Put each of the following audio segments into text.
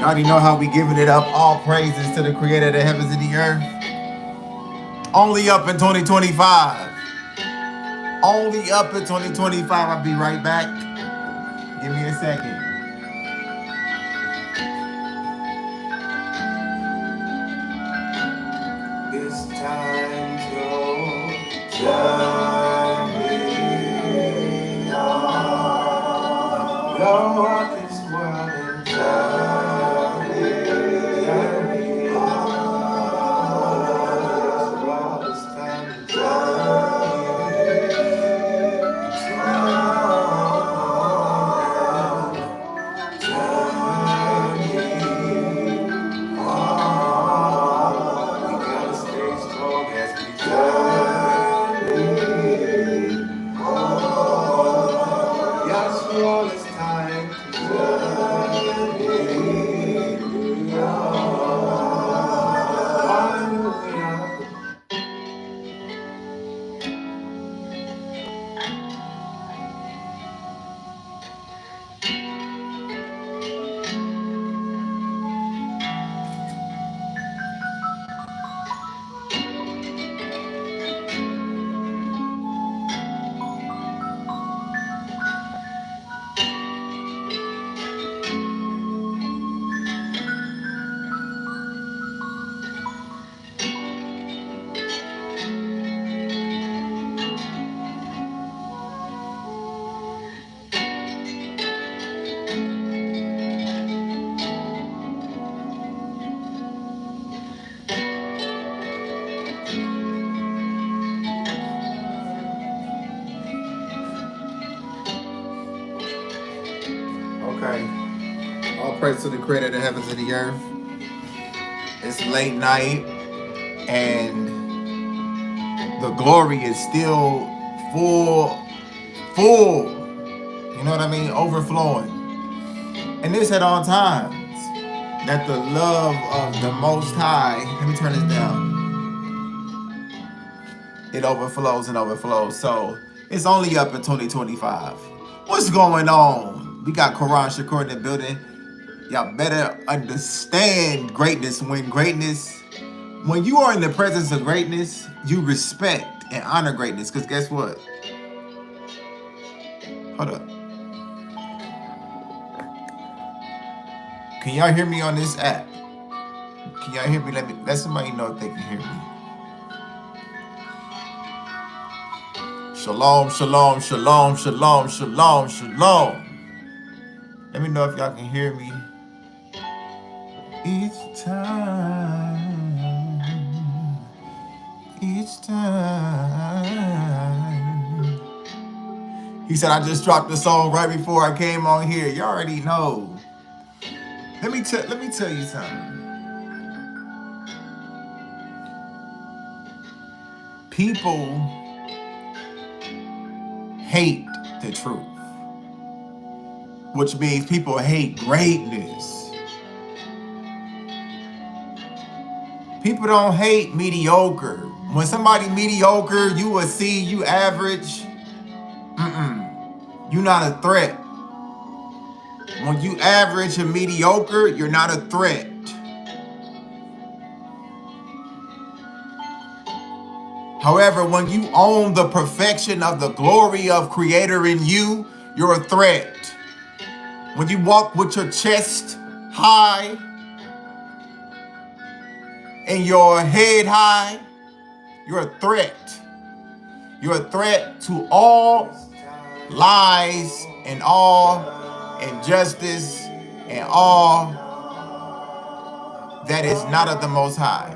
already know how we giving it up. All praises to the creator of the heavens and the earth. Only up in 2025. Only up in 2025. I'll be right back. Give me a second. It's time to journey on. Go out this world and journey on. It's time to all praise to the creator of the heavens and the earth. It's late night and the glory is still full. You know what I mean? Overflowing. And this at all times. That the love of the Most High, let me turn this down. It overflows and overflows. So it's only up in 2025. What's going on? We got Quran Shakur in the building. Y'all better understand greatness. When you are in the presence of greatness, you respect and honor greatness. Because guess what? Hold up. Can y'all hear me on this app? Can y'all hear me? Let somebody know if they can hear me. Shalom, shalom, shalom, shalom, shalom, shalom. Let me know if y'all can hear me. Each time. He said, I just dropped the song right before I came on here. You already know. Let me tell you something. People hate the truth, which means people hate greatness. People don't hate mediocre. When somebody mediocre, you will see you average. You're not a threat. When you average and mediocre, you're not a threat. However, when you own the perfection of the glory of Creator in you, you're a threat. When you walk with your chest high and your head high, you're a threat. You're a threat to all lies and all injustice and all that is not of the Most High.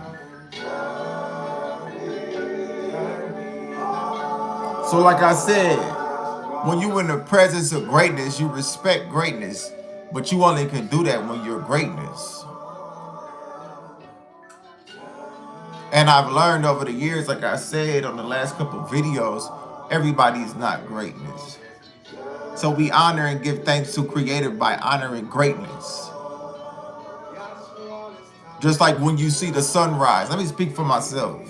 So like I said, when you're in the presence of greatness, you respect greatness, but you only can do that when you're greatness. And I've learned over the years, like I said on the last couple of videos, everybody's not greatness. So we honor and give thanks to Creator by honoring greatness. Just like when you see the sunrise. Let me speak for myself.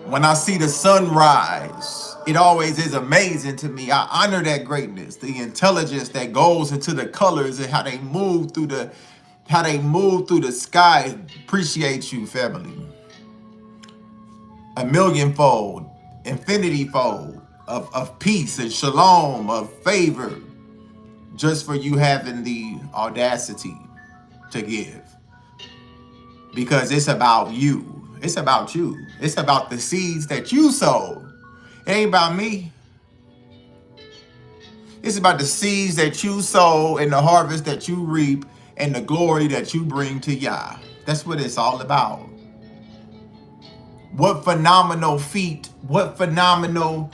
When I see the sunrise, it always is amazing to me. I honor that greatness, the intelligence that goes into the colors and how they move through the how they move through the sky. Appreciate you, family. A millionfold, infinity fold of peace and shalom, of favor, just for you having the audacity to give. Because it's about you. It's about you. It's about the seeds that you sowed. It ain't about me. It's about the seeds that you sow and the harvest that you reap and the glory that you bring to Yah. That's what it's all about. What phenomenal feat, what phenomenal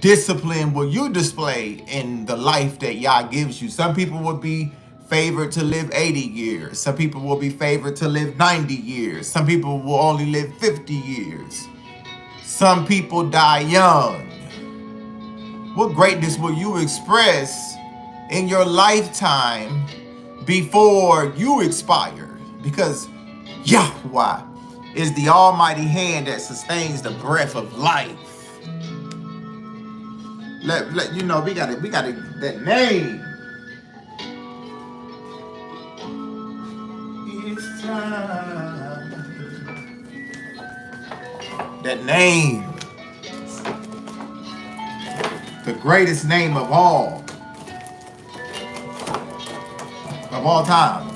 discipline will you display in the life that Yah gives you? Some people will be favored to live 80 years. Some people will be favored to live 90 years. Some people will only live 50 years. Some people die young. What greatness will you express in your lifetime before you expire? Because Yahweh is the almighty hand that sustains the breath of life. Let you know, we got that name. It's time. That name. The greatest name of all time.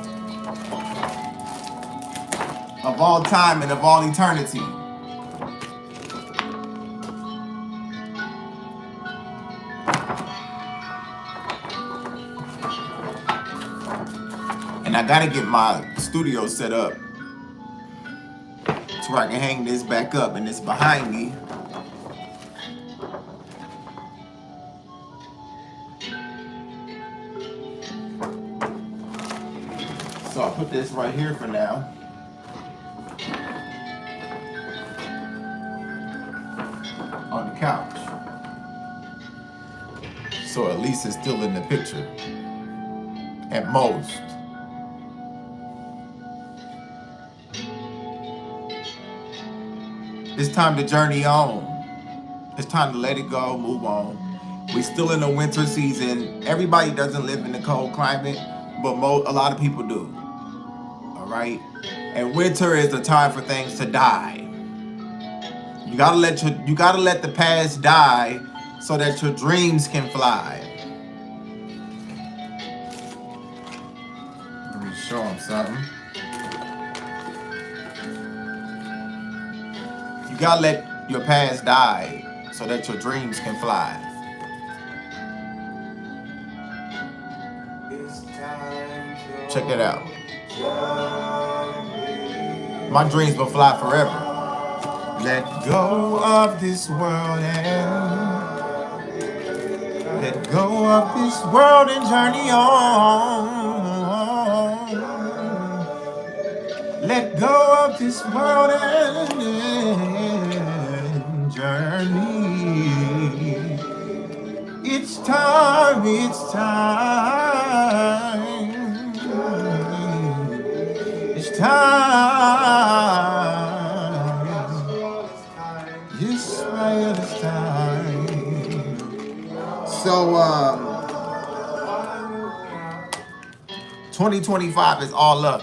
Of all time and of all eternity. And I gotta get my studio set up so I can hang this back up, and it's behind me. So I'll put this right here for now. On the couch. So at least it's still in the picture. At most. It's time to journey on. It's time to let it go, move on. We're still in the winter season. Everybody doesn't live in the cold climate, but a lot of people do. All right? And winter is the time for things to die. You gotta let the past die so that your dreams can fly. Let me show them something. You gotta let your past die so that your dreams can fly. Check that out. My dreams will fly forever. Let go of this world and let go of this world and journey on. Let go of this world and journey. It's time, it's time. It's time. Israel, it's time. So, 2025 is all up.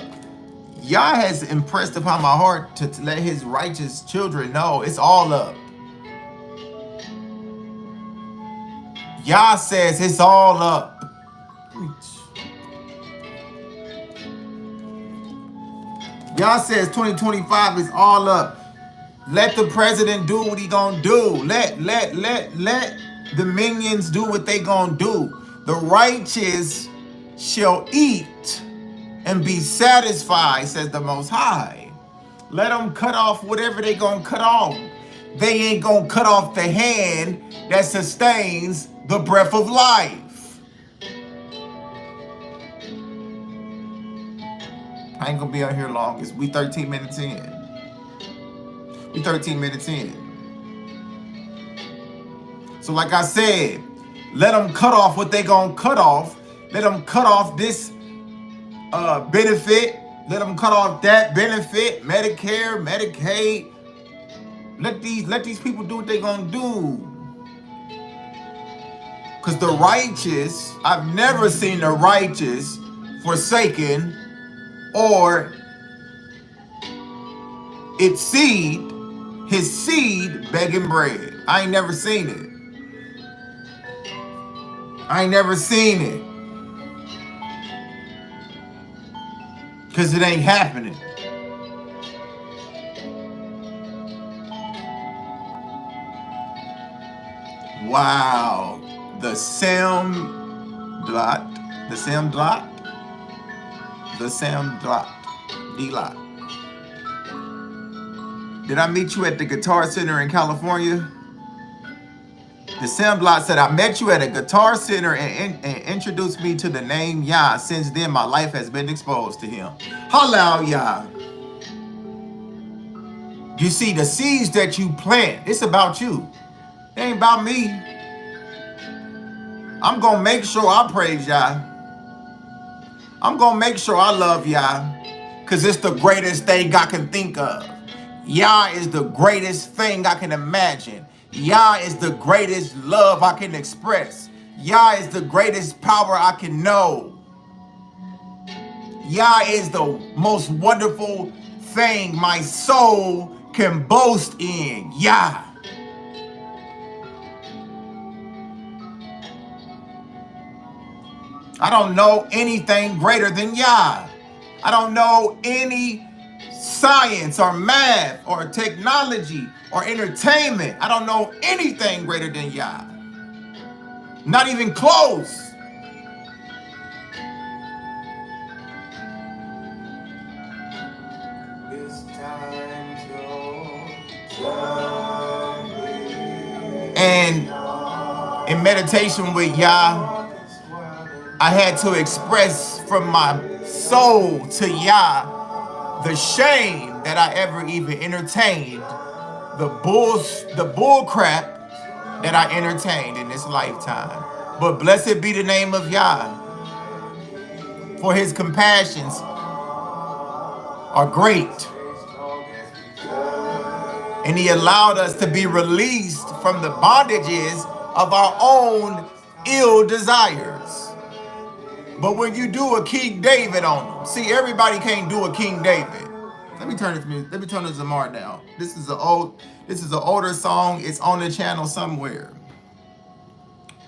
Yah has impressed upon my heart to let his righteous children know it's all up. Yah says it's all up. Yah says 2025 is all up. Let the president do what he gonna do. Let the minions do what they gonna do. The righteous shall eat and be satisfied, says the Most High. Let them cut off whatever they gonna cut off. They ain't gonna cut off the hand that sustains the breath of life. I ain't gonna be out here long. We 13 minutes in. We 13 minutes in. So like I said, let them cut off what they gonna cut off. Let them cut off this benefit. Let them cut off that benefit. Medicare, Medicaid. Let these people do what they gonna do. Because the righteous, I've never seen the righteous forsaken, or its seed, his seed begging bread. I ain't never seen it. I ain't never seen it. Because it ain't happening. Wow. The Sam Dlot. The Sam Dlot. The Sam Dlot. D-Lot. Did I meet you at the Guitar Center in California? The Sam Dlot said, I met you at a Guitar Center and introduced me to the name Yah. Since then, my life has been exposed to him. Halal Yah. You see, the seeds that you plant, it's about you. It ain't about me. I'm going to make sure I praise Yah. I'm going to make sure I love Yah. Because it's the greatest thing I can think of. Yah is the greatest thing I can imagine. Yah is the greatest love I can express. Yah is the greatest power I can know. Yah is the most wonderful thing my soul can boast in. Yah. I don't know anything greater than Yah. I don't know any science or math or technology or entertainment. I don't know anything greater than Yah. Not even close. And in meditation with Yah, I had to express from my soul to Yah the shame that I ever even entertained, the bull crap that I entertained in this lifetime. But blessed be the name of Yah, for his compassions are great. And he allowed us to be released from the bondages of our own ill desires. But when you do a King David on them, see, everybody can't do a King David. Let me turn this music. Let me turn the Zamar down. This is an older song. It's on the channel somewhere.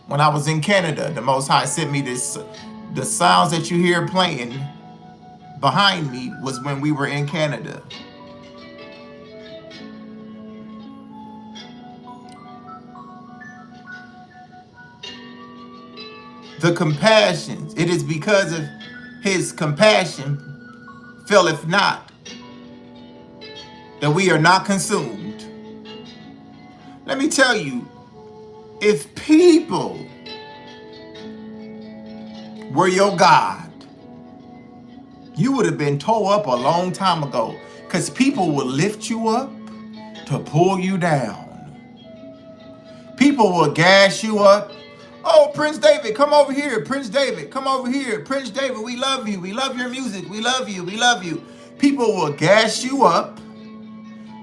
When I was in Canada, the Most High sent me this. The sounds that you hear playing behind me was when we were in Canada. The compassion. It is because of his compassion, faileth not, that we are not consumed. Let me tell you, if people were your God, you would have been tore up a long time ago, because people will lift you up to pull you down. People will gas you up. Oh, Prince David, come over here. Prince David, come over here. Prince David, we love you. We love your music. We love you. We love you. People will gas you up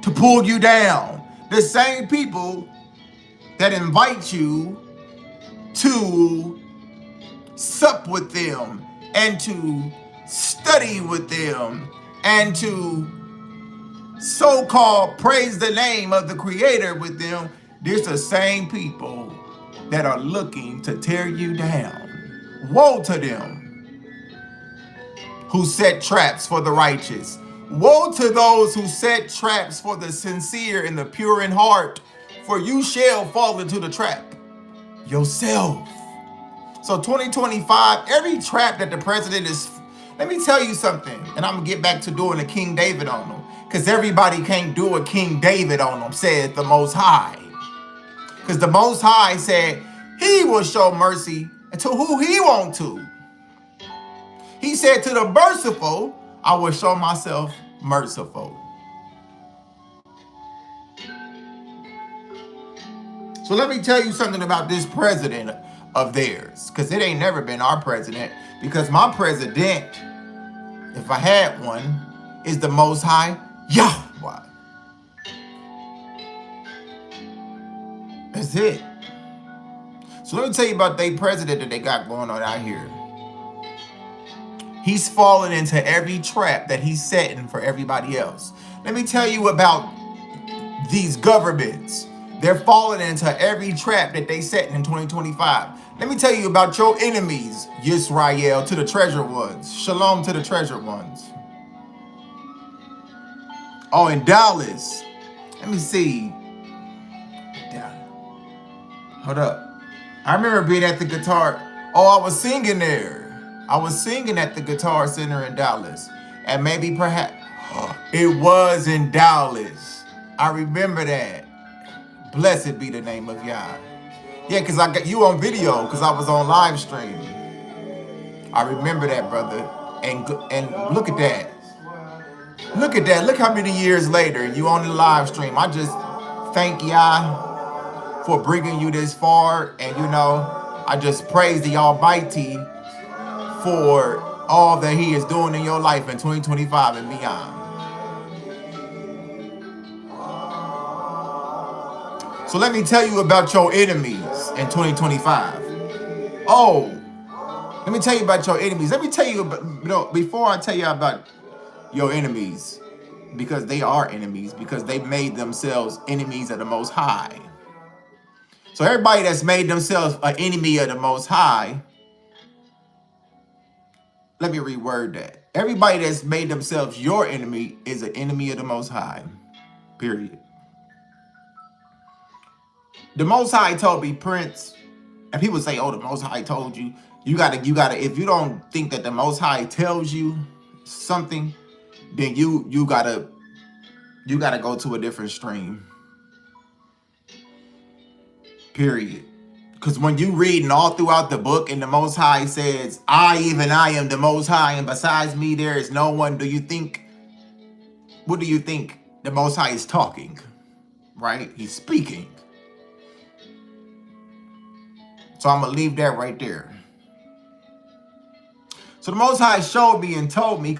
to pull you down. The same people that invite you to sup with them and to study with them and to so-called praise the name of the Creator with them, there's the same people that are looking to tear you down. Woe to them who set traps for the righteous. Woe to those who set traps for the sincere and the pure in heart, for you shall fall into the trap yourself. So 2025, every trap that the president is, let me tell you something, and I'm gonna get back to doing a King David on them, because everybody can't do a King David on them, said the Most High. Because the Most High said he will show mercy to who he wants to. He said to the merciful, I will show myself merciful. So let me tell you something about this president of theirs, because it ain't never been our president, because my president, if I had one, is the Most High Yahweh. That's it. So let me tell you about their president that they got going on out here. He's fallen into every trap that he's setting for everybody else. Let me tell you about these governments. They're falling into every trap that they set in 2025. Let me tell you about your enemies, Yisrael, to the treasured ones. Shalom to the treasured ones. Oh, in Dallas. Let me see. Hold up. I remember being at the guitar. Oh, I was singing there. I was singing at the Guitar Center in Dallas. And maybe perhaps it was in Dallas. I remember that. Blessed be the name of Yah. Yeah, because I got you on video because I was on live stream. I remember that, brother. And look at that. Look at that. Look how many years later you on the live stream. I just thank Yah for bringing you this far. And, you know, I just praise the Almighty for all that he is doing in your life in 2025 and beyond. So let me tell you about your enemies in 2025. Oh, let me tell you about your enemies. Let me tell you about, you know, before I tell you about your enemies, because they are enemies, because they made themselves enemies of the Most High. So everybody that's made themselves an enemy of the Most High, let me reword that. Everybody that's made themselves your enemy is an enemy of the Most High, period. The Most High told me, Prince, and people say, oh, the Most High told you. You gotta, if you don't think that the Most High tells you something, then you gotta go to a different stream. Period. Because when you reading all throughout the book and the Most High says, I am the Most High, and besides me there is no one, what do you think the Most High is talking? Right? He's speaking. So I'm going to leave that right there. So the Most High showed me and told me,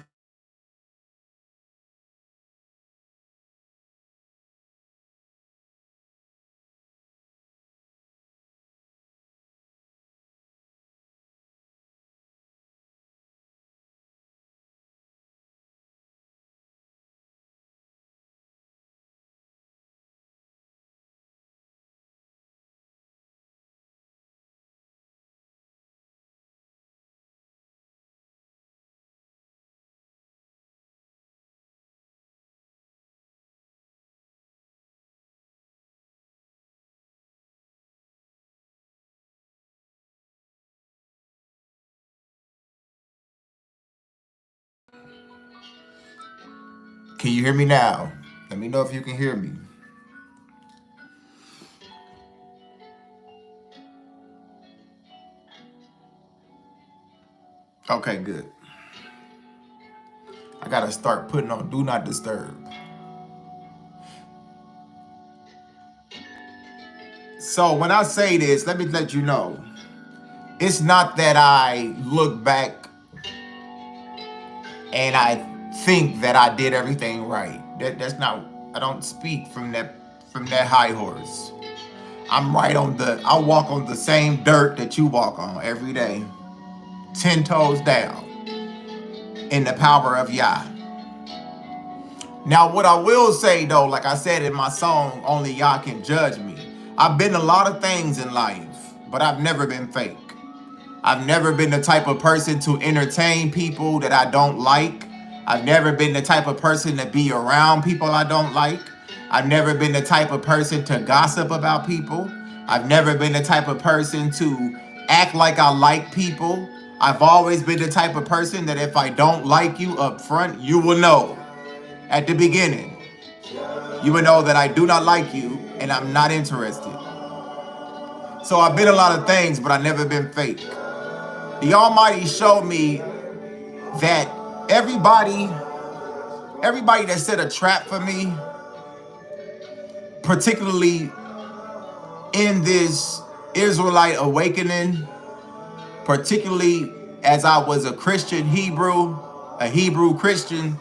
can you hear me now? Let me know if you can hear me. Okay, good. I got to start putting on Do Not Disturb. So when I say this, let me let you know, it's not that I look back and I think that I did everything right. That's not, I don't speak from that high horse. I'm right on I walk on the same dirt that you walk on every day. 10 toes down in the power of Yah. Now, what I will say though, like I said in my song, Only Yah Can Judge Me. I've been a lot of things in life, but I've never been fake. I've never been the type of person to entertain people that I don't like. I've never been the type of person to be around people I don't like. I've never been the type of person to gossip about people. I've never been the type of person to act like I like people. I've always been the type of person that if I don't like you up front, you will know at the beginning. You will know that I do not like you and I'm not interested. So I've been a lot of things, but I've never been fake. The Almighty showed me that everybody that set a trap for me, particularly in this Israelite awakening, particularly as I was a Christian Hebrew, a Hebrew Christian,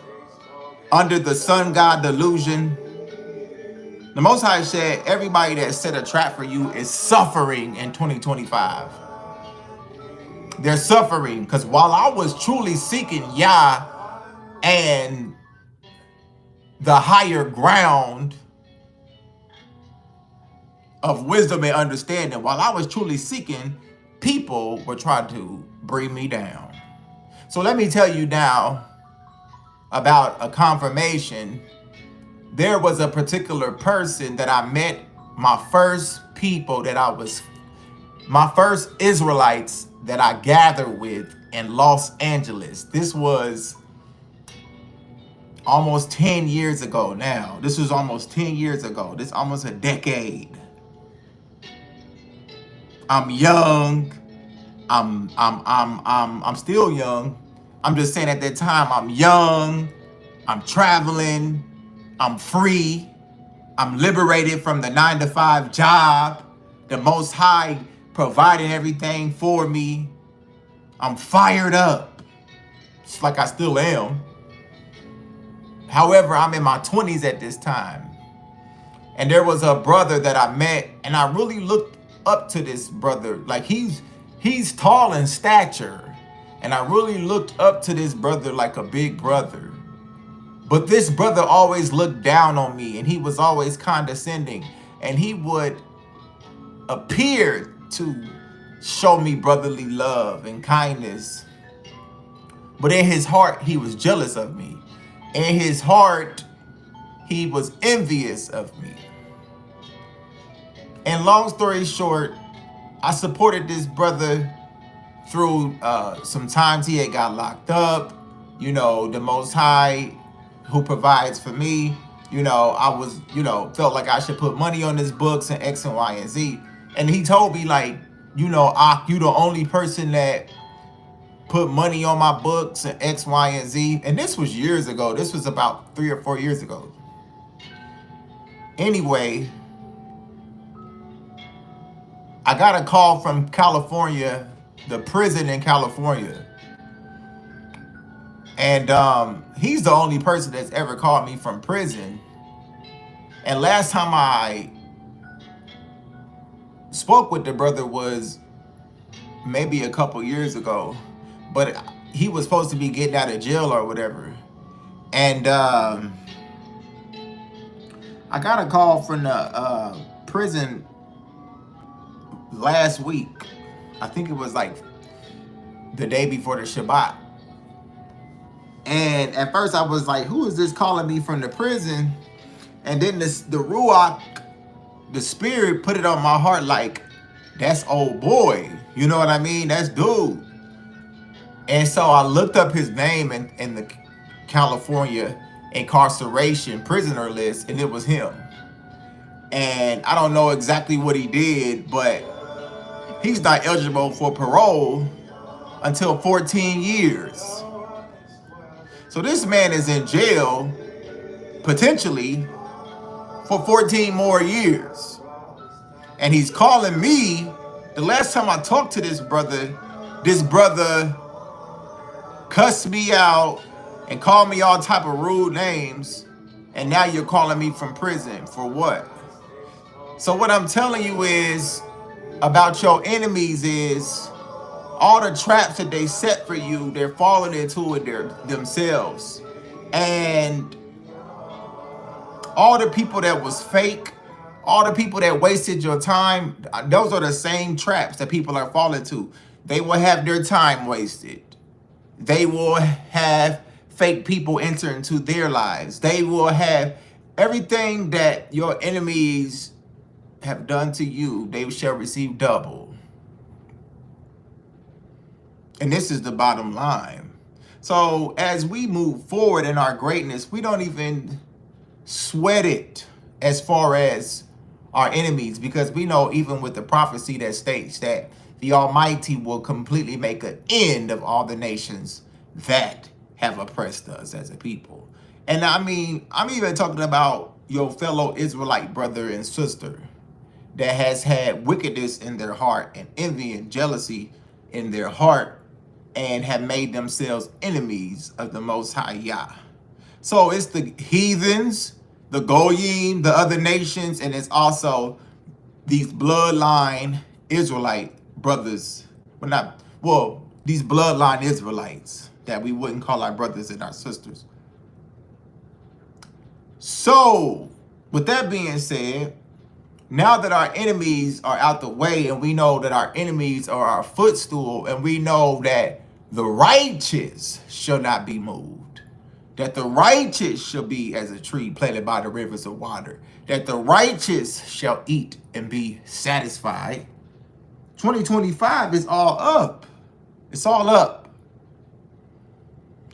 under the sun god delusion, the Most High said everybody that set a trap for you is suffering in 2025. They're suffering because while I was truly seeking Yah and the higher ground of wisdom and understanding, while I was truly seeking, people were trying to bring me down. So let me tell you now about a confirmation. There was a particular person that I met, my first Israelites that I gathered with in Los Angeles. This was almost 10 years ago now. This was almost 10 years ago. This almost a decade. I'm young. I'm still young. I'm just saying at that time I'm young. I'm traveling. I'm free. I'm liberated from the 9-to-5 job. The Most High providing everything for me. I'm fired up. It's like I still am. However, I'm in my 20s at this time. And there was a brother that I met, and I really looked up to this brother. Like he's tall in stature. And I really looked up to this brother like a big brother. But this brother always looked down on me, and he was always condescending. And he would appear to show me brotherly love and kindness. But in his heart, he was jealous of me. In his heart, he was envious of me. And long story short, I supported this brother through some times he had got locked up. You know, the Most High who provides for me. You know, I was, felt like I should put money on his books and X and Y and Z. And he told me like, you the only person that put money on my books and X, Y, and Z. And this was years ago. This was about 3 or 4 years ago. Anyway, I got a call from California, the prison in California. And he's the only person that's ever called me from prison. And last time I spoke with the brother was maybe a couple years ago. But he was supposed to be getting out of jail or whatever. And I got a call from the prison last week. I think it was like the day before the Shabbat. And at first I was like, who is this calling me from the prison? And then the Ruach, the spirit, put it on my heart like, that's old boy. You know what I mean? That's dude. And so I looked up his name in the California incarceration prisoner list, and it was him. And I don't know exactly what he did, but he's not eligible for parole until 14 years. So this man is in jail, potentially, for 14 more years. And he's calling me. The last time I talked to this brother cussed me out and called me all type of rude names. And now you're calling me from prison for what? So what I'm telling you is about your enemies is all the traps that they set for you, they're falling into it themselves. And all the people that was fake, all the people that wasted your time, those are the same traps that people are falling to. They will have their time wasted. They will have fake people enter into their lives. They will have everything that your enemies have done to you, they shall receive double. And this is the bottom line. So as we move forward in our greatness, we don't even sweat it as far as our enemies, because we know even with the prophecy that states that the Almighty will completely make an end of all the nations that have oppressed us as a people. And I mean, I'm even talking about your fellow Israelite brother and sister that has had wickedness in their heart and envy and jealousy in their heart and have made themselves enemies of the Most High Yah. So it's the heathens, the Goyim, the other nations, and it's also these bloodline Israelite brothers. these bloodline Israelites that we wouldn't call our brothers and our sisters. So, with that being said, now that our enemies are out the way and we know that our enemies are our footstool and we know that the righteous shall not be moved, that the righteous shall be as a tree planted by the rivers of water, that the righteous shall eat and be satisfied, 2025 is all up. It's all up.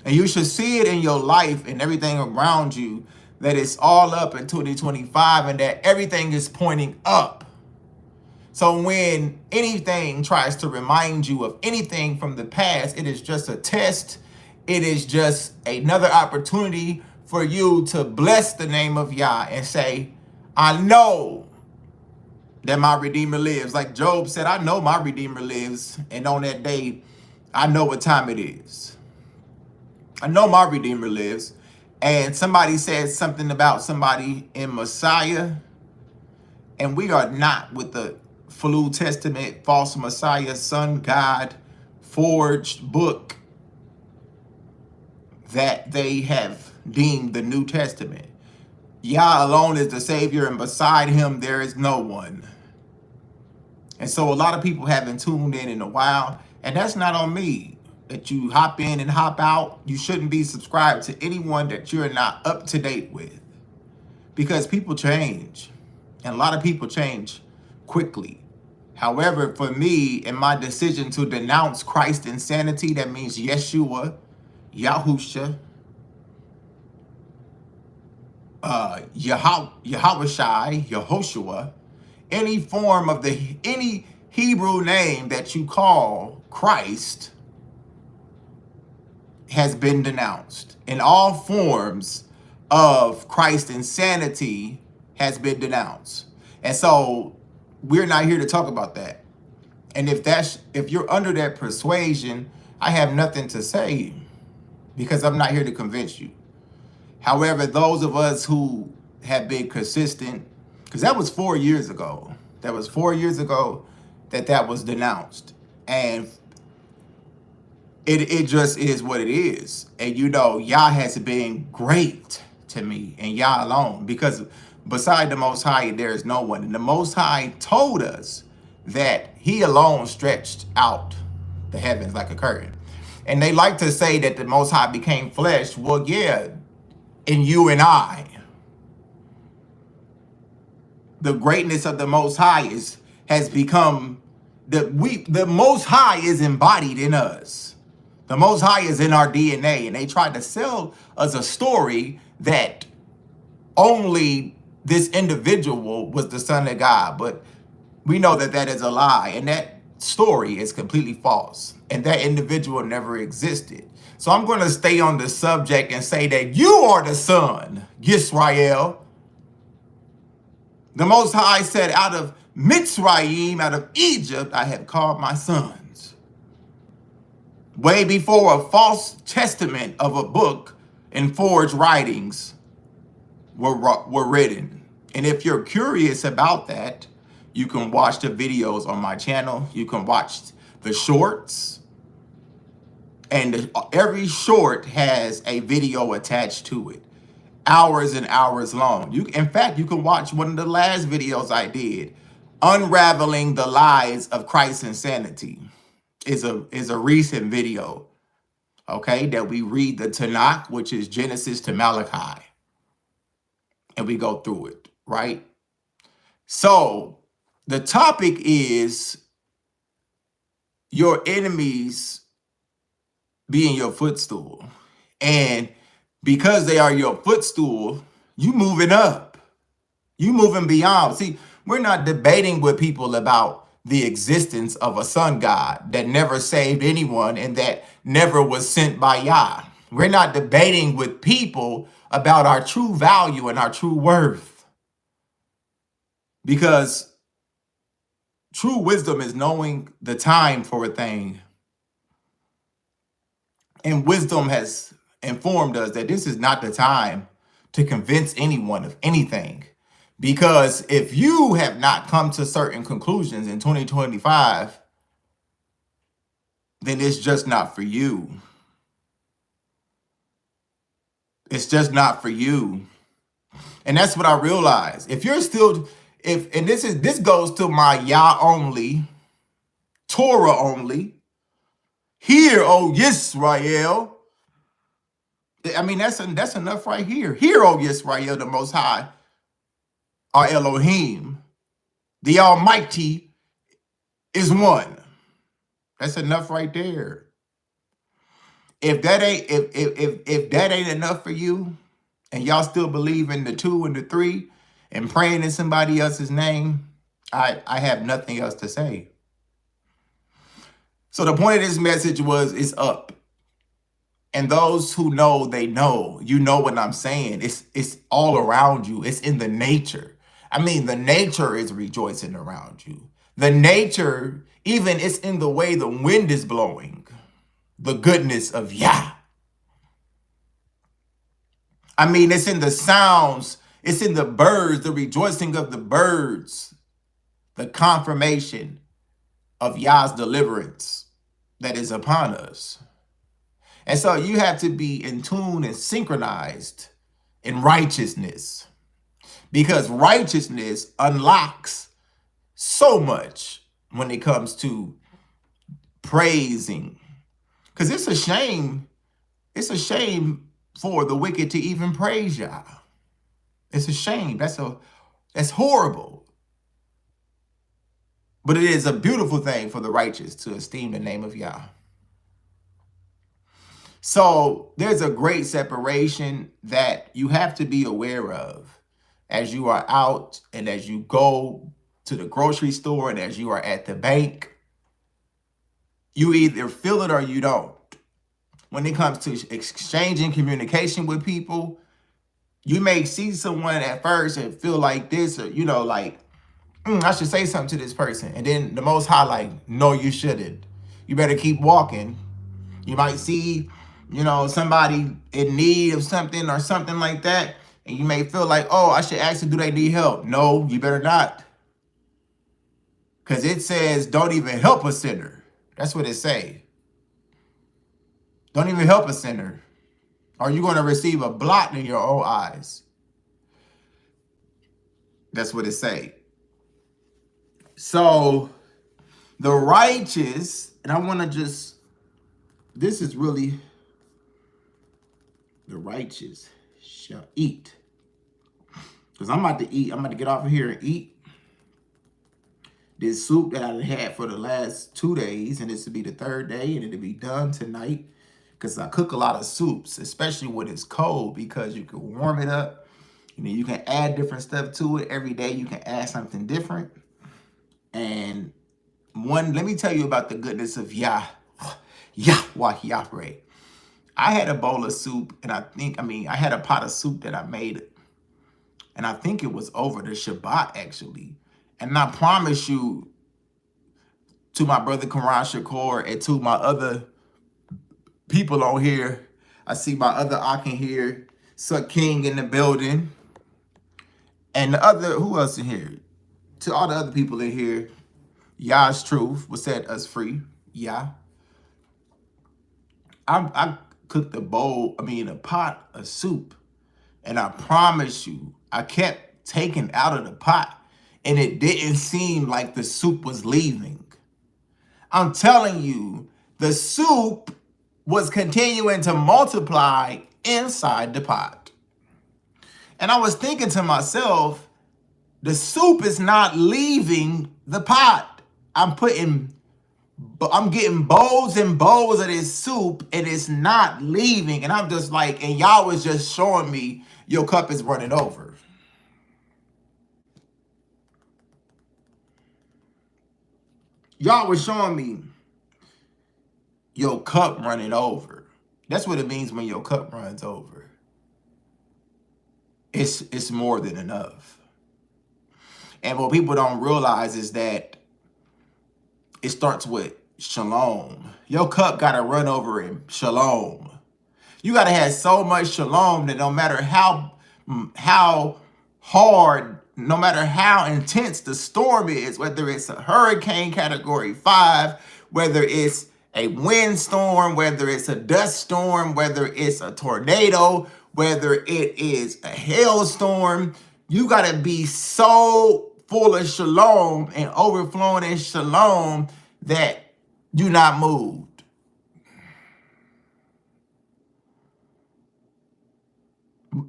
And you should see it in your life and everything around you that it's all up in 2025 and that everything is pointing up. So when anything tries to remind you of anything from the past, it is just a test. It is just another opportunity for you to bless the name of Yah and say, I know that my Redeemer lives. Like Job said, I know my Redeemer lives. And on that day, I know what time it is. I know my Redeemer lives. And somebody said something about somebody in Messiah. And we are not with the Full Testament, false Messiah, Son God, forged book that they have deemed the New Testament. Yah alone is the Savior, and beside him there is no one. And so a lot of people haven't tuned in a while, and that's not on me. That you hop in and hop out. You shouldn't be subscribed to anyone that you're not up to date with, because people change, and a lot of people change quickly. However, for me, in my decision to denounce Christ insanity, that means Yeshua, Yahusha, Yahawashai, Yehoshua, any form of any Hebrew name that you call Christ has been denounced. In all forms of Christ insanity has been denounced. And so we're not here to talk about that. And if you're under that persuasion, I have nothing to say, because I'm not here to convince you. However, those of us who have been consistent, because that was 4 years ago. That was 4 years ago that was denounced. And it just is what it is. And you know, Yah has been great to me, and Yah alone, because beside the Most High, there is no one. And the Most High told us that he alone stretched out the heavens like a curtain. And they like to say that the Most High became flesh. Well, yeah, in you and I. The greatness of the Most High has become, the Most High is embodied in us. The Most High is in our DNA, and they tried to sell us a story that only this individual was the Son of God. But we know that that is a lie, and that story is completely false, and that individual never existed. So I'm going to stay on the subject and say that you are the Son, Yisrael. The Most High said, out of Mitzrayim, out of Egypt, I have called my sons. Way before a false testament of a book and forged writings were written. And if you're curious about that, you can watch the videos on my channel. You can watch the shorts. And every short has a video attached to it. Hours and hours long. In fact, you can watch one of the last videos I did, Unraveling the Lies of Christ's Insanity. Is a recent video, okay, that we read the Tanakh, which is Genesis to Malachi, and we go through it, right? So the topic is your enemies being your footstool. And because they are your footstool, you moving up. You moving beyond. See, we're not debating with people about the existence of a sun God that never saved anyone and that never was sent by Yah. We're not debating with people about our true value and our true worth. Because true wisdom is knowing the time for a thing. And wisdom has informed us that this is not the time to convince anyone of anything. Because if you have not come to certain conclusions in 2025, then it's just not for you. It's just not for you. And that's what I realized. If you're still, and this goes to my Yah only, Torah only. Hear, O Yisrael. I mean, that's enough right here. Hear, O Yisrael, the Most High, our Elohim, the Almighty is one. That's enough right there. If that ain't if that ain't enough for you, and y'all still believe in the 2 and the 3 and praying in somebody else's name, I have nothing else to say. So the point of this message was it's up. And those who know, they know. You know what I'm saying. It's all around you. It's in the nature. I mean, the nature is rejoicing around you. The nature, even it's in the way the wind is blowing. The goodness of Yah. I mean, it's in the sounds. It's in the birds, the rejoicing of the birds. The confirmation of Yah's deliverance that is upon us. And so you have to be in tune and synchronized in righteousness, because righteousness unlocks so much when it comes to praising. Because it's a shame for the wicked to even praise Yah. It's a shame. That's horrible. But it is a beautiful thing for the righteous to esteem the name of Yah. So there's a great separation that you have to be aware of as you are out and as you go to the grocery store and as you are at the bank. You either feel it or you don't. When it comes to exchanging communication with people, you may see someone at first and feel like this, or, like, I should say something to this person. And then the Most High, like, no, you shouldn't. You better keep walking. You might see, somebody in need of something or something like that. And you may feel like, oh, I should ask them, do they need help? No, you better not. Because it says, don't even help a sinner. That's what it say. Don't even help a sinner, or you're going to receive a blot in your own eyes. That's what it say. So the righteous, and I want to this is really, the righteous shall eat. Because I'm about to eat. I'm about to get off of here and eat this soup that I had for the last 2 days. And this will be the 3rd day, and it'll be done tonight. Because I cook a lot of soups, especially when it's cold, because you can warm it up. You can add different stuff to it. Every day you can add something different. And let me tell you about the goodness of Yah. Yahweh. I had a bowl of soup, and I had a pot of soup that I made. And I think it was over the Shabbat, actually. And I promise you, to my brother Karan Shakur and to my other people on here, I see my other Akin here, Suck King in the building, and who else in here? To all the other people in here, Yah's truth will set us free. Yah. I cooked a pot of soup, and I promise you, I kept taking out of the pot, and it didn't seem like the soup was leaving. I'm telling you, the soup was continuing to multiply inside the pot. And I was thinking to myself, the soup is not leaving the pot. I'm getting bowls and bowls of this soup, and it's not leaving. And I'm just like, and y'all was just showing me your cup is running over. Y'all was showing me your cup running over. That's what it means when your cup runs over. It's more than enough. And what people don't realize is that it starts with shalom. Your cup got to run over in shalom. You got to have so much shalom that no matter how hard, no matter how intense the storm is, whether it's a hurricane category 5, whether it's a windstorm, whether it's a dust storm, whether it's a tornado, whether it is a hailstorm, you got to be so full of shalom and overflowing in shalom that you're not moved.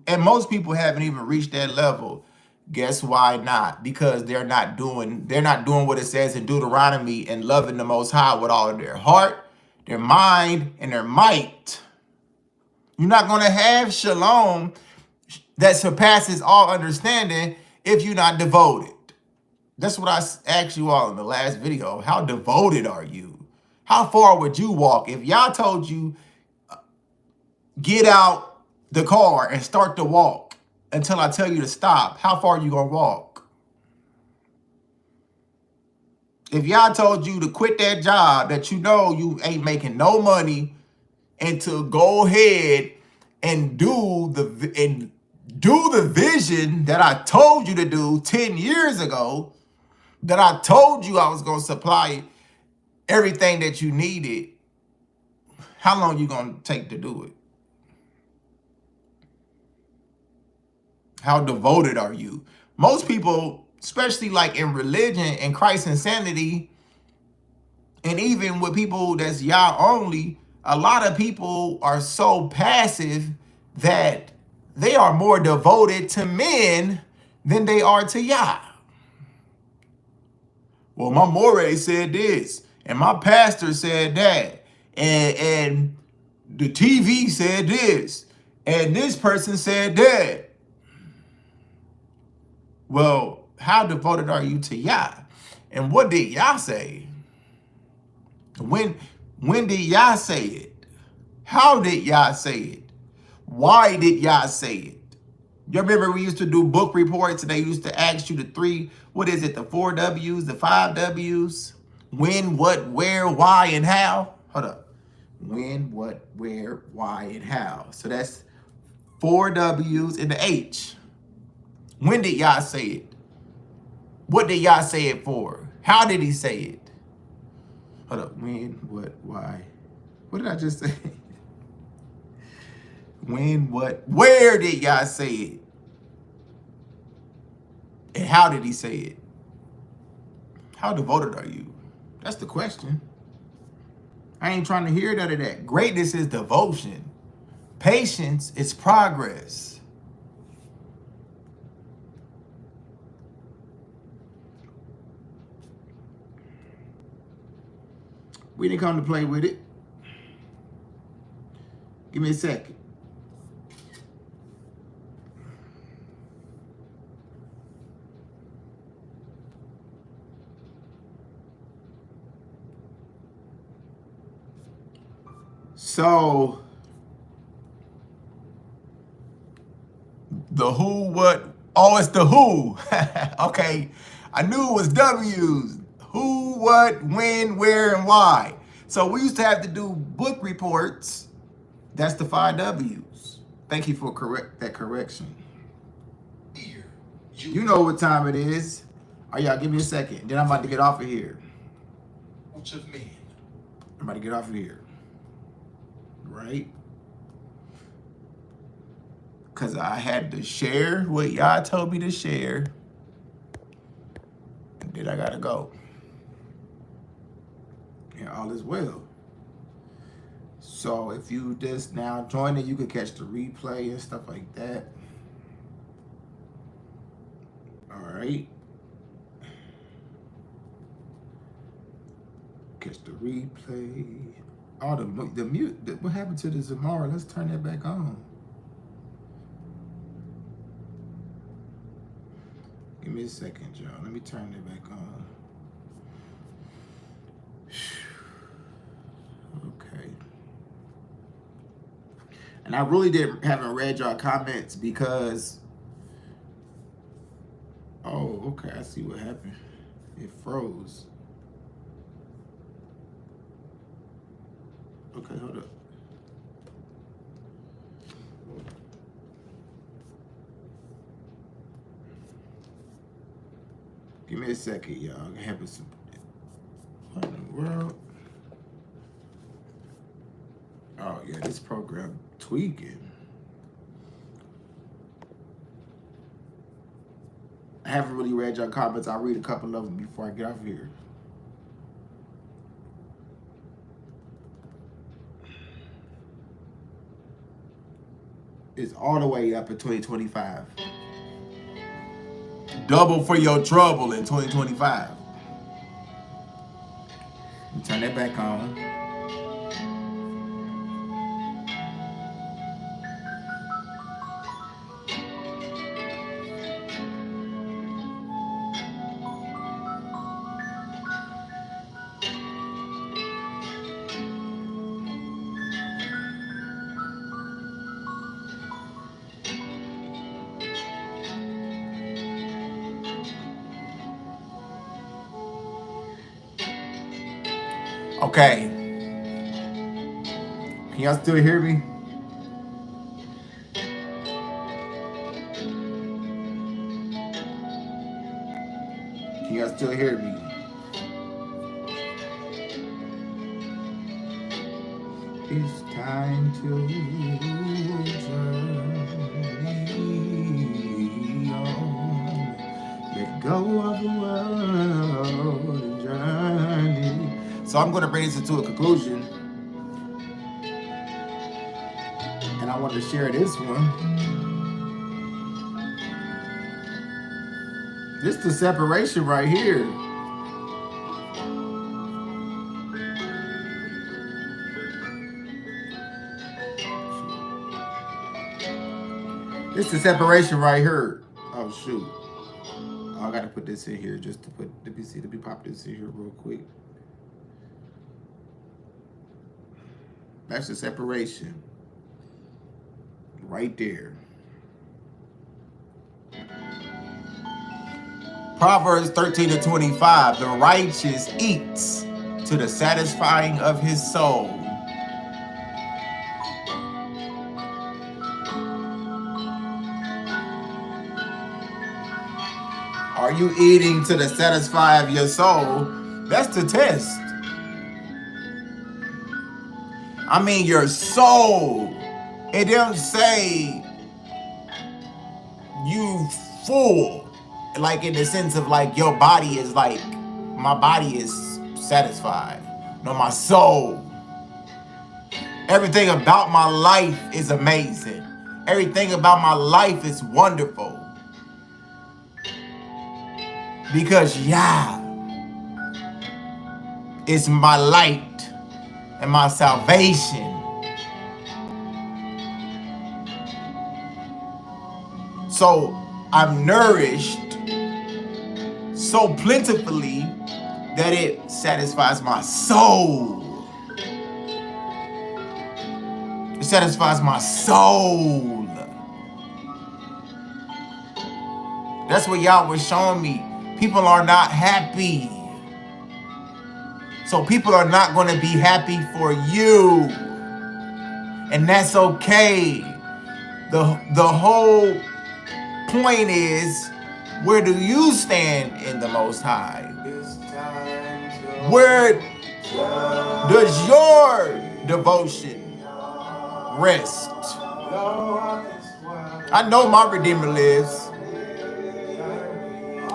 And most people haven't even reached that level. Guess why not? Because they're not doing what it says in Deuteronomy and loving the Most High with all of their heart, their mind, and their might. You're not going to have shalom that surpasses all understanding if you're not devoted. That's what I asked you all in the last video. How devoted are you? How far would you walk if y'all told you, get out the car and start to walk until I tell you to stop? How far are you going to walk? If y'all told you to quit that job that you know you ain't making no money and to go ahead and do the vision that I told you to do 10 years ago, that I told you I was going to supply everything that you needed, how long you going to take to do it? How devoted are you? Most people, especially like in religion and Christ insanity, and even with people that's Yah only, a lot of people are so passive that they are more devoted to men than they are to Yah. Well, my Morey said this, and my pastor said that, and the TV said this, and this person said that. Well, how devoted are you to Yah? And what did Yah say? When did Yah say it? How did Yah say it? Why did Yah say it? You remember we used to do book reports and they used to ask you the 4 W's, the 5 W's? When, what, where, why, and how? Hold up. When, what, where, why, and how. So that's 4 W's and the H. When did Yah say it? What did Yah say it for? How did he say it? Hold up. When, what, why? What did I just say? When, what, where did Yah say it? And how did he say it? How devoted are you? That's the question. I ain't trying to hear none of that. Greatness is devotion. Patience is progress. We didn't come to play with it. Give me a second. So, the who, what? Oh, it's the who. Okay. I knew it was W's. Who, what, when, where, and why. So we used to have to do book reports. That's the 5 W's. Thank you for that correction. You know what time it is. Oh, y'all, give me a second. Then I'm about to get off of here. I'm about to get off of here. Right? Because I had to share what y'all told me to share. And then I got to go. And all is well. So if you just now join it, you could catch the replay and stuff like that. All right. Catch the replay. All the mute. What happened to the Zamara? Let's turn that back on. Give me a second, y'all. Let me turn that back on. Okay. And I really haven't read y'all comments because, oh, okay, I see what happened. It froze. Okay, hold up. Give me a second, y'all. I'm having some. What in the world? this program tweaking. I haven't really read your comments. I'll read a couple of them before I get off here. It's all the way up in 2025. Double for your trouble in 2025. Turn that back on. Okay. Can y'all still hear me? Can y'all still hear me? It's time to journey on. Let go of the world and journey. So I'm going to bring this into a conclusion. And I want to share this one. This is the separation right here. This is the separation right here. Oh, shoot. Oh, I got to put this in here just to put, let me pop this in here real quick. That's the separation. Right there. Proverbs 13:25. The righteous eats to the satisfying of his soul. Are you eating to the satisfying of your soul? That's the test. I mean your soul. It don't say you full, like in the sense of like your body is like, my body is satisfied. No, my soul. Everything about my life is amazing. Everything about my life is wonderful. Because Yah is my light and my salvation. So I'm nourished so plentifully that it satisfies my soul. It satisfies my soul. That's what y'all was showing me. People are not happy. So people are not going to be happy for you. And that's okay. The whole point is, where do you stand in the Most High? Where does your devotion rest? I know my Redeemer lives.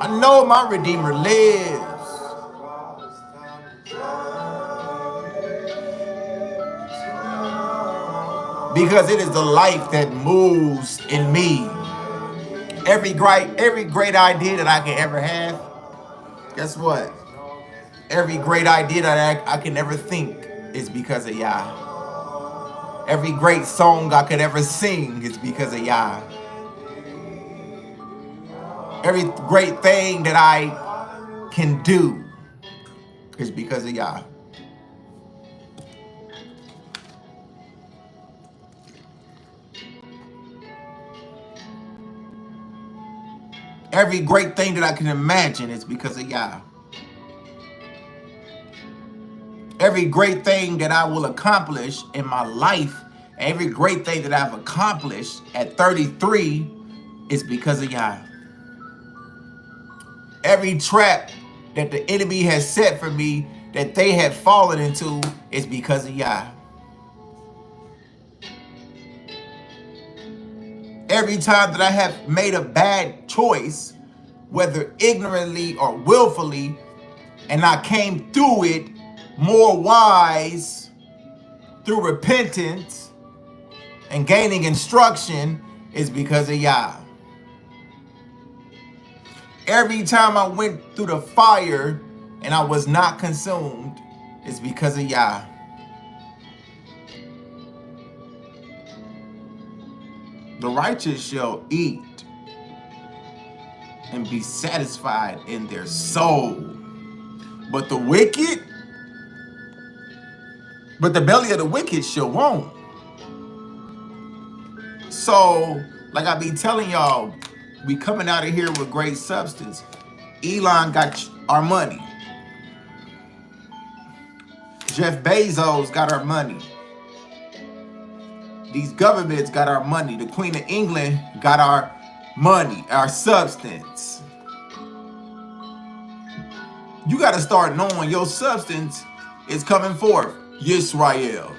I know my Redeemer lives. Because it is the life that moves in me. Every great idea that I can ever have, guess what? Every great idea that I can ever think is because of Yah. Every great song I could ever sing is because of Yah. Every great thing that I can do is because of Yah. Every great thing that I can imagine is because of Yah. Every great thing that I will accomplish in my life, every great thing that I've accomplished at 33 is because of Yah. Every trap that the enemy has set for me that they have fallen into is because of Yah. Every time that I have made a bad choice, whether ignorantly or willfully, and I came through it more wise through repentance and gaining instruction, is because of Yah. Every time I went through the fire and I was not consumed, it's because of Yah. The righteous shall eat and be satisfied in their soul. But the belly of the wicked shall want. So, like I be telling y'all, we coming out of here with great substance. Elon got our money. Jeff Bezos got our money. These governments got our money. The Queen of England got our money, our substance. You got to start knowing your substance is coming forth. Yisrael.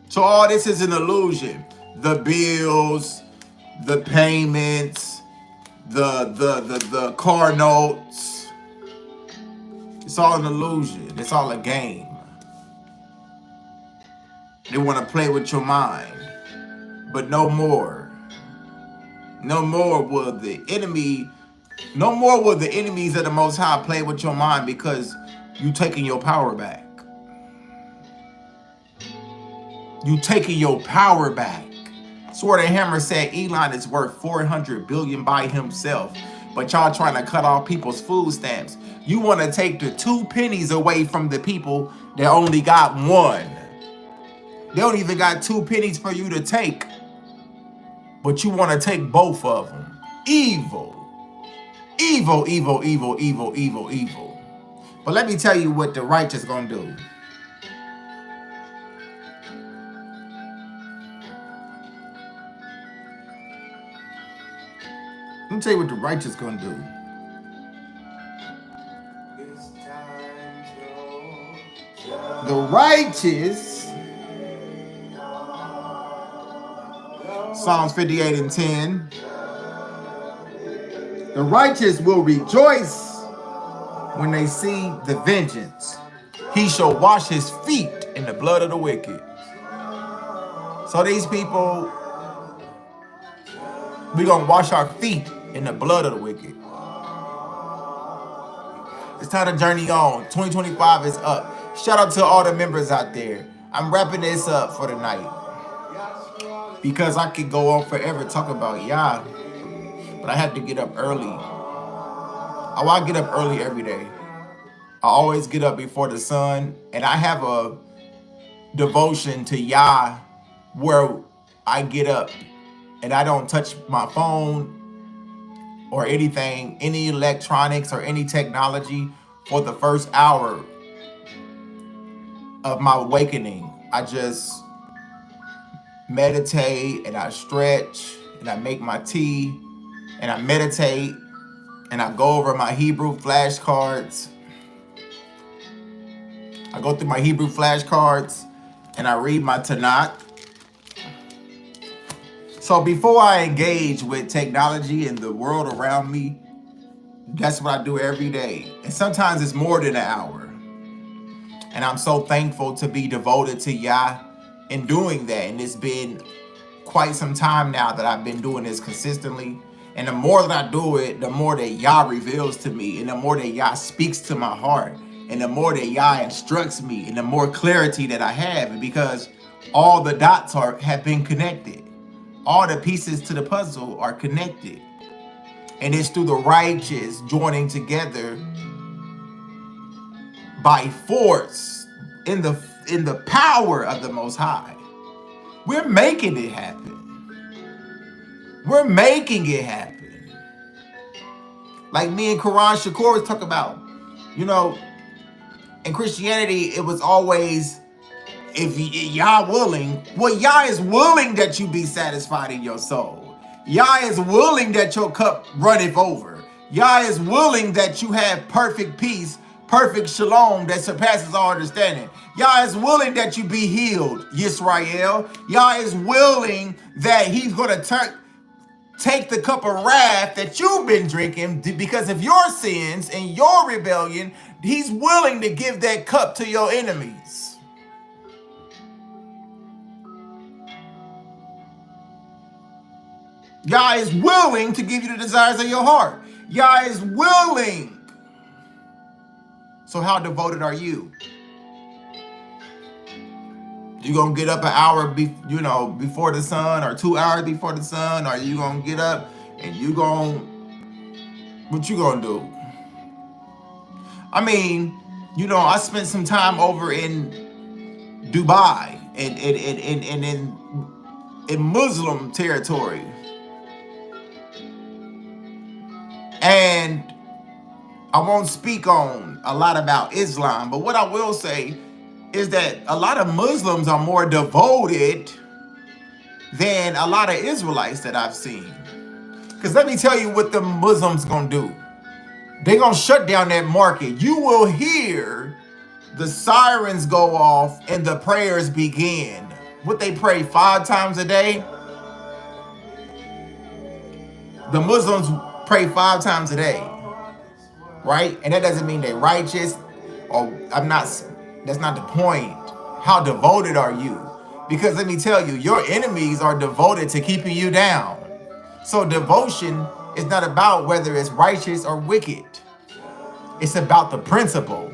So all this is an illusion. The bills, the payments, the car notes. It's all an illusion. It's all a game. They want to play with your mind. But no more. No more will the enemies of the Most High play with your mind, because you taking your power back. You taking your power back. Sword and Hammer said Elon is worth 400 billion by himself. But y'all trying to cut off people's food stamps. You want to take the 2 pennies away from the people that only got 1. They don't even got 2 pennies for you to take. But you want to take both of them. Evil. Evil, evil, evil, evil, evil, evil. But let me tell you what the righteous gonna do. Let me tell you what the righteous gonna do. The righteous, Psalms 58 and 10. The righteous will rejoice when they see the vengeance. He shall wash his feet in the blood of the wicked. So these people, we gonna wash our feet in the blood of the wicked. It's time to journey on. 2025 is up. Shout out to all the members out there. I'm wrapping this up for the night, because I could go on forever talking about Yah, but I have to get up early. I want to get up early every day. I always get up before the sun, and I have a devotion to Yah where I get up and I don't touch my phone or anything, any electronics or any technology for the first hour of my awakening. I just meditate and I stretch and I make my tea and I meditate and I go over my Hebrew flashcards. I go through my Hebrew flashcards and I read my Tanakh. So before I engage with technology and the world around me, that's what I do every day. And sometimes it's more than an hour. And I'm so thankful to be devoted to Yah in doing that. And it's been quite some time now that I've been doing this consistently. And the more that I do it, the more that Yah reveals to me, and the more that Yah speaks to my heart, and the more that Yah instructs me, and the more clarity that I have, because all the dots have been connected. All the pieces to the puzzle are connected. And it's through the righteous joining together by force in the power of the Most High. We're making it happen. We're making it happen. Like me and Quran Shakur talk about, in Christianity, it was always, if Yah willing, well, Yah is willing that you be satisfied in your soul. Yah is willing that your cup runneth over. Yah is willing that you have perfect peace, perfect shalom that surpasses all understanding. Yah is willing that you be healed, Yisrael. Yah is willing that he's going to take the cup of wrath that you've been drinking because of your sins and your rebellion. He's willing to give that cup to your enemies. Yah is willing to give you the desires of your heart. Yah is willing. So how devoted are you? You gonna get up an hour, before the sun, or 2 hours before the sun, or you gonna get up and what you gonna do? I mean, I spent some time over in Dubai and in Muslim territory, and I won't speak on a lot about Islam, but what I will say is that a lot of Muslims are more devoted than a lot of Israelites that I've seen. Because let me tell you what the Muslims gonna do. They're gonna shut down that market. You will hear the sirens go off and the prayers begin. What they pray 5 times a day? The Muslims pray 5 times a day, right? And that doesn't mean they're righteous, or that's not the point. How devoted are you? Because let me tell you, your enemies are devoted to keeping you down. So devotion is not about whether it's righteous or wicked. It's about the principle.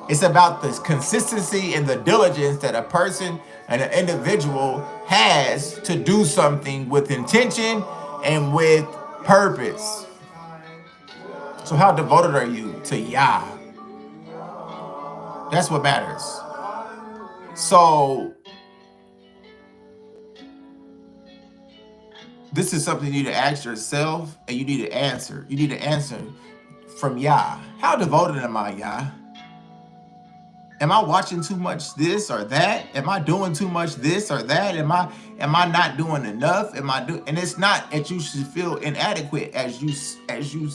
It's about the consistency and the diligence that a person and an individual has to do something with intention and with purpose. So how devoted are you to Yah? That's what matters. So this is something you need to ask yourself, and you need to answer. You need to answer from Yah. How devoted am I, Yah? Am I watching too much this or that? Am I doing too much this or that? Am I not doing enough? And it's not that you should feel inadequate as you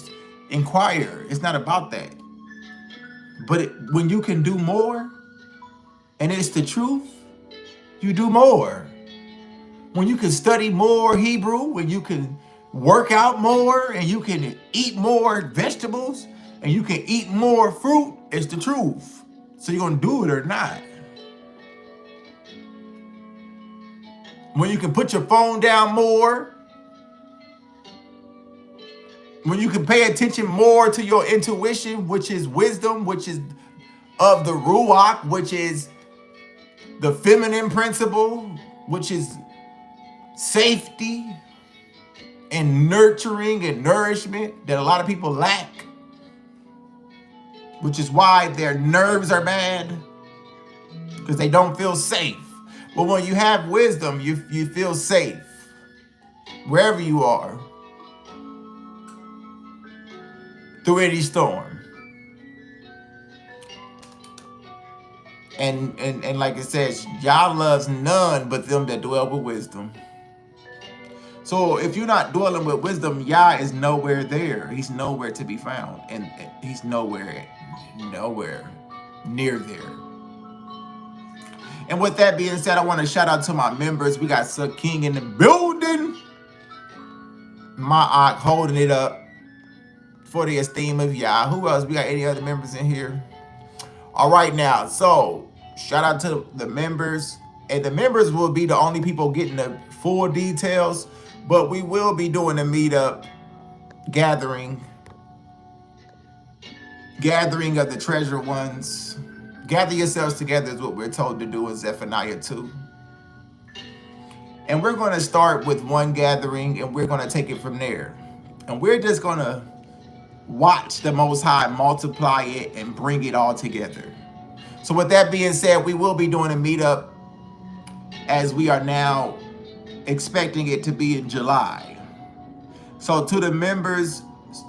inquire. It's not about that. But when you can do more, and it's the truth, you do more. When you can study more Hebrew, when you can work out more, and you can eat more vegetables, and you can eat more fruit, it's the truth. So you're going to do it or not. When you can put your phone down more, when you can pay attention more to your intuition, which is wisdom, which is of the Ruach, which is the feminine principle, which is safety and nurturing and nourishment that a lot of people lack, which is why their nerves are bad, because they don't feel safe. But when you have wisdom, you feel safe wherever you are through any storm. And like it says, Yah loves none but them that dwell with wisdom. So if you're not dwelling with wisdom, Yah is nowhere there. He's nowhere to be found. And he's nowhere near there. And with that being said, I want to shout out to my members. We got Suck King in the building. My holding it up for the esteem of Yah. Who else? We got any other members in here? All right now. So shout out to the members. And the members will be the only people getting the full details. But we will be doing a meetup gathering of the treasured ones. Gather yourselves together is what we're told to do in Zephaniah 2. And we're going to start with one gathering, and we're going to take it from there. And we're just going to watch the Most High multiply it and bring it all together. So with that being said, we will be doing a meetup as we are now expecting it to be in July. So to the members,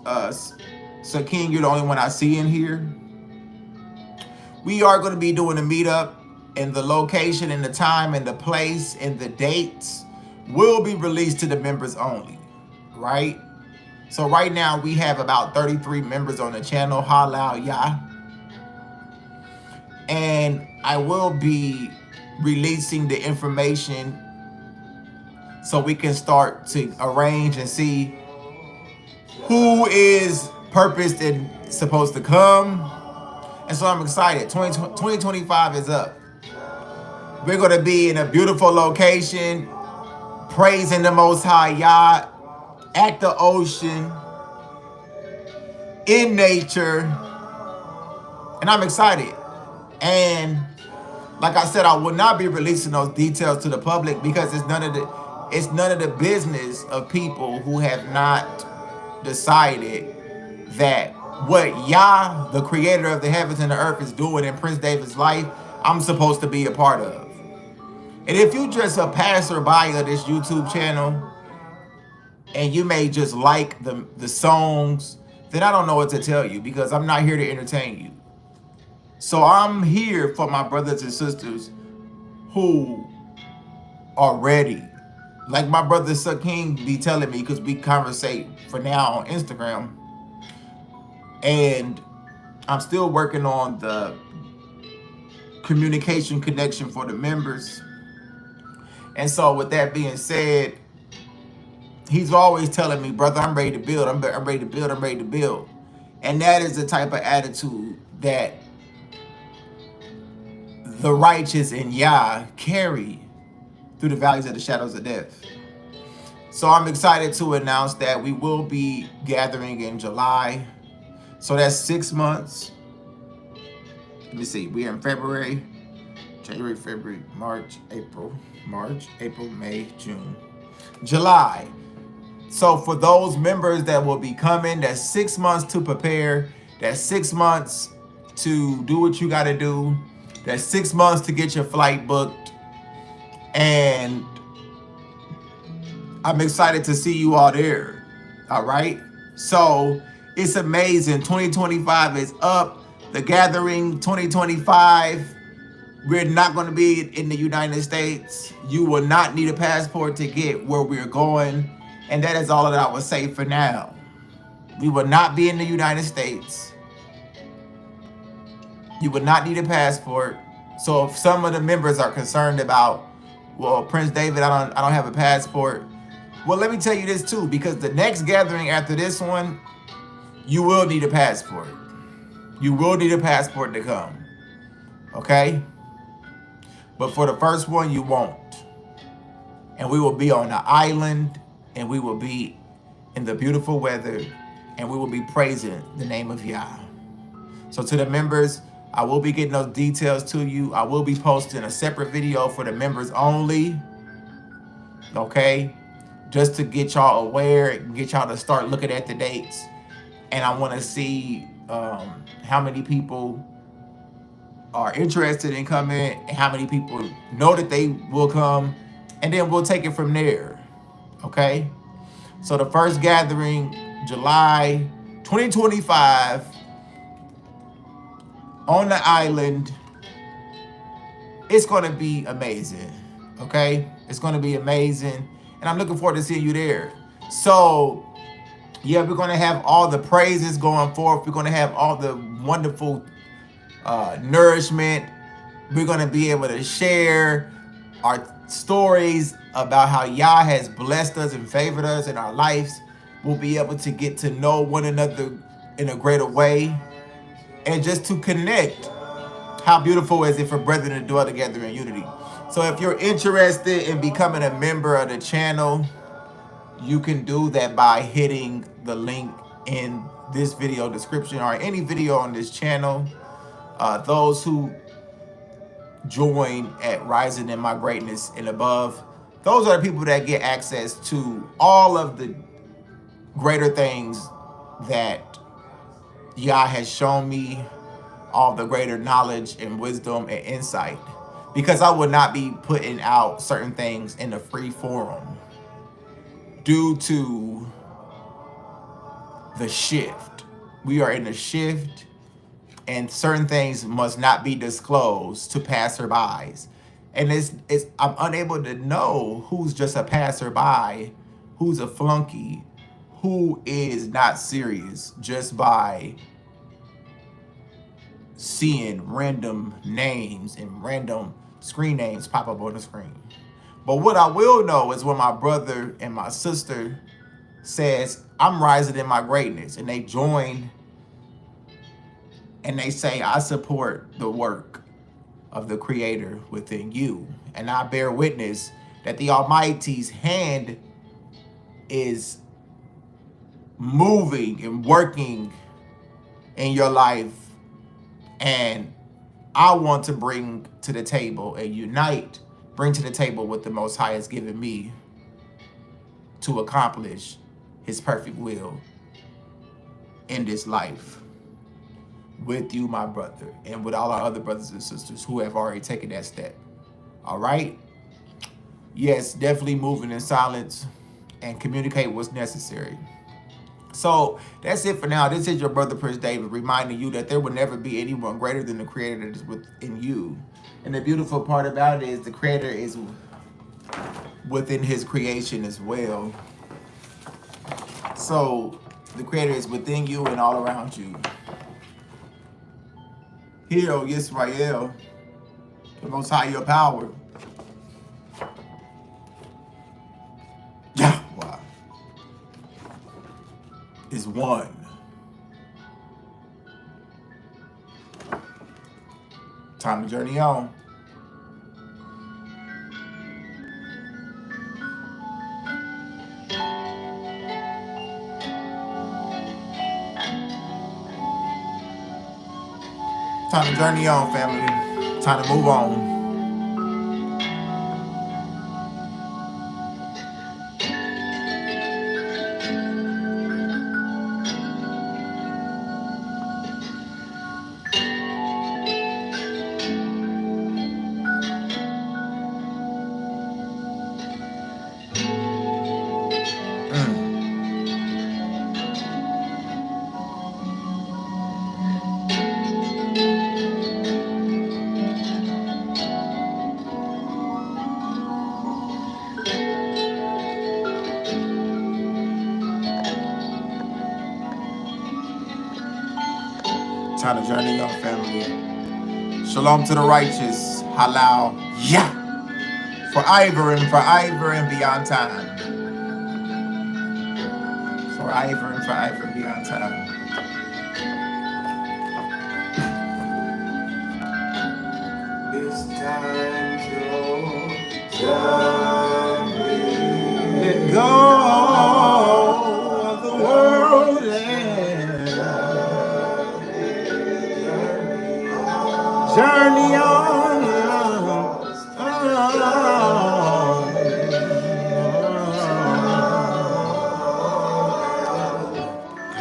so King, you're the only one I see in here. We are going to be doing a meetup, and the location and the time and the place and the dates will be released to the members only, right? So right now we have about 33 members on the channel, Halal Yah. And I will be releasing the information so we can start to arrange and see who is purposed and supposed to come. And so I'm excited. 2025 is up. We're going to be in a beautiful location, praising the Most High Yah, at the ocean, in nature. And I'm excited. And like I said, I will not be releasing those details to the public because it's none of the business of people who have not decided that what Yah, the creator of the heavens and the earth, is doing in Prince David's life, I'm supposed to be a part of. And if you just a passerby of this YouTube channel and you may just like the songs, then I don't know what to tell you because I'm not here to entertain you. So I'm here for my brothers and sisters who are ready. Like my brother Sakim be telling me, because we conversate for now on Instagram. And I'm still working on the communication connection for the members. And so with that being said, he's always telling me, brother, I'm ready to build. I'm ready to build. I'm ready to build. And that is the type of attitude that the righteous in Yah carry through the valleys of the shadows of death. So I'm excited to announce that we will be gathering in July. So that's 6 months. Let me see. We're in February, January, February, March, April, May, June, July. So for those members that will be coming, that's 6 months to prepare. That's 6 months to do what you got to do. That's 6 months to get your flight booked. And I'm excited to see you all there. All right. So it's amazing. 2025 is up. The gathering 2025. We're not going to be in the United States. You will not need a passport to get where we're going. And that is all that I will say for now. We will not be in the United States. You would not need a passport. So if some of the members are concerned about, well, Prince David, I don't have a passport. Well, let me tell you this too, because the next gathering after this one, you will need a passport. You will need a passport to come. Okay? But for the first one, you won't. And we will be on the island, and we will be in the beautiful weather, and we will be praising the name of Yah. So to the members, I will be getting those details to you. I will be posting a separate video for the members only. Okay? Just to get y'all aware and get y'all to start looking at the dates. And I want to see how many people are interested in coming and how many people know that they will come. And then we'll take it from there. Okay? So the first gathering, July 2025, on the island. It's going to be amazing. Okay? It's going to be amazing. And I'm looking forward to seeing you there. So, yeah, we're going to have all the praises going forth. We're going to have all the wonderful nourishment. We're going to be able to share our stories about how Yah has blessed us and favored us in our lives. We'll be able to get to know one another in a greater way. And just to connect. How beautiful is it for brethren to dwell together in unity? So if you're interested in becoming a member of the channel, you can do that by hitting the link in this video description or any video on this channel. Those who join at Rising in My Greatness and above, those are the people that get access to all of the greater things that Yah has shown me, all the greater knowledge and wisdom and insight, because I would not be putting out certain things in a free forum due to the shift. We are in a shift, and certain things must not be disclosed to passerbys. And I'm unable to know who's just a passerby, who's a flunky, who is not serious just by seeing random names and random screen names pop up on the screen. But what I will know is when my brother and my sister says, I'm rising in my greatness, and they join and they say, I support the work of the Creator within you. And I bear witness that the Almighty's hand is moving and working in your life. And I want to bring to the table and bring to the table what the Most High has given me to accomplish His perfect will in this life with you, my brother, and with all our other brothers and sisters who have already taken that step. All right? Yes, definitely moving in silence and communicate what's necessary. So that's it for now. This is your brother, Prince David, reminding you that there will never be anyone greater than the Creator that is within you. And the beautiful part about it is the Creator is within His creation as well. So the Creator is within you and all around you. Hear, O Yisrael, the Most High your power. Yahweh is one. Time to journey on. Time to journey on, family. Time to move on. Time to journey on, family. Shalom to the righteous. Halal. Yah. Forever and beyond time. Forever and beyond time. It's time to journey. Let go of the world and journey on.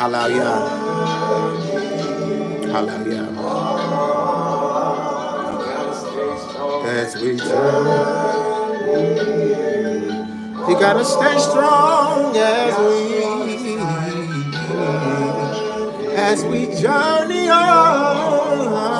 Hallelujah. Hallelujah. As we journey, you gotta stay strong as we journey on.